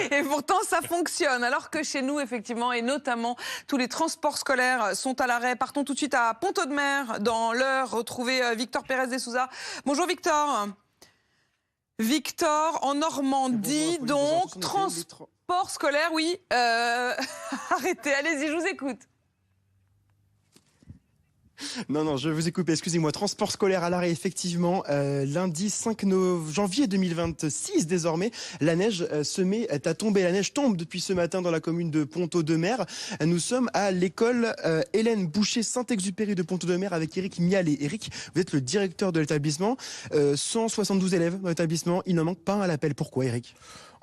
Et pourtant, ça fonctionne. Alors que chez nous, effectivement, et notamment, tous les transports scolaires sont à l'arrêt. Partons tout de suite à Pont-Audemer, dans l'Eure, retrouver Victor Pérez de Souza. Bonjour Victor. Victor, en Normandie, donc, transport scolaire, oui. Arrêtez, allez-y, je vous écoute. Non, je vous ai coupé, excusez-moi. Transport scolaire à l'arrêt, effectivement. Lundi 5 janvier 2026, désormais, la neige se met à tomber. La neige tombe depuis ce matin dans la commune de Pont-Audemer. Nous sommes à l'école Hélène Boucher Saint-Exupéry de Pont-Audemer avec Eric Mialet. Eric, vous êtes le directeur de l'établissement. 172 élèves dans l'établissement. Il n'en manque pas un à l'appel. Pourquoi, Eric ?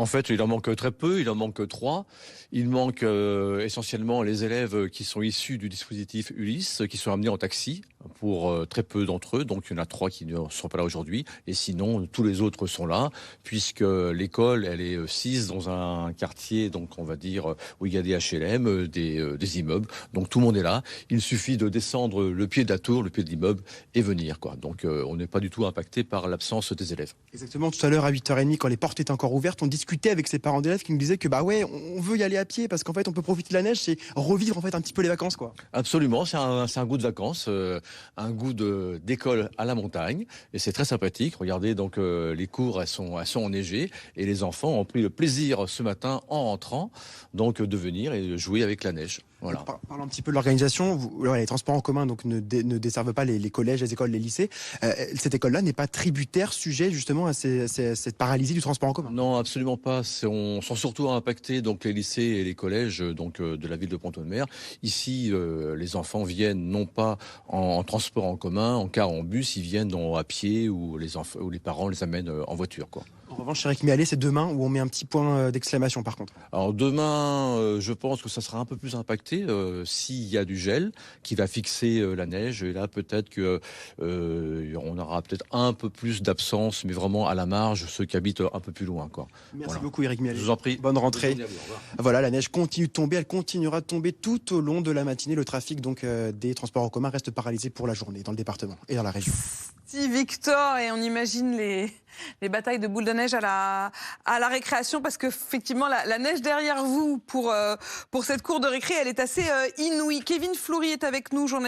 En fait, il en manque très peu, il en manque 3. Il manque essentiellement les élèves qui sont issus du dispositif Ulysse, qui sont amenés en taxi pour très peu d'entre eux. Donc il y en a 3 qui ne sont pas là aujourd'hui. Et sinon, tous les autres sont là, puisque l'école, elle est sise dans un quartier, donc on va dire, où il y a des HLM, des immeubles. Donc tout le monde est là. Il suffit de descendre le pied de la tour, le pied de l'immeuble, et venir, quoi. Donc on n'est pas du tout impacté par l'absence des élèves. Exactement, tout à l'heure à 8h30, quand les portes étaient encore ouvertes, on discutait avec ces parents d'élèves qui nous disaient que bah ouais, on veut y aller à pied parce qu'en fait on peut profiter de la neige, c'est revivre en fait un petit peu les vacances, quoi. Absolument, c'est un goût de vacances, un goût d'école à la montagne, et c'est très sympathique. Regardez, donc les cours elles sont enneigées et les enfants ont pris le plaisir ce matin en rentrant donc de venir et de jouer avec la neige. Voilà. Parlons un petit peu de l'organisation. Les transports en commun donc ne desservent pas les collèges, les écoles, les lycées. Cette école-là n'est pas tributaire, sujet justement à cette paralysie du transport en commun. Non, absolument pas. On sont surtout impactés donc les lycées et les collèges donc de la ville de Pont-Audemer. Ici, les enfants viennent non pas en transport en commun, en car, en bus, ils viennent à pied ou les parents les amènent en voiture, quoi. En revanche, Eric Mialet, c'est demain où on met un petit point d'exclamation par contre. Alors demain, je pense que ça sera un peu plus impacté s'il y a du gel qui va fixer la neige. Et là, peut-être que on aura peut-être un peu plus d'absence, mais vraiment à la marge, ceux qui habitent un peu plus loin, quoi. Merci beaucoup, Eric Mialet. Je vous en prie. Bonne rentrée. Voilà, la neige continue de tomber. Elle continuera de tomber tout au long de la matinée. Le trafic donc des transports en commun reste paralysé pour la journée dans le département et dans la région. Si Victor, et on imagine les batailles de boules de neige à la récréation, parce qu'effectivement la neige derrière vous pour cette cour de récré, elle est assez inouïe. Kevin Fleury est avec nous, journaliste.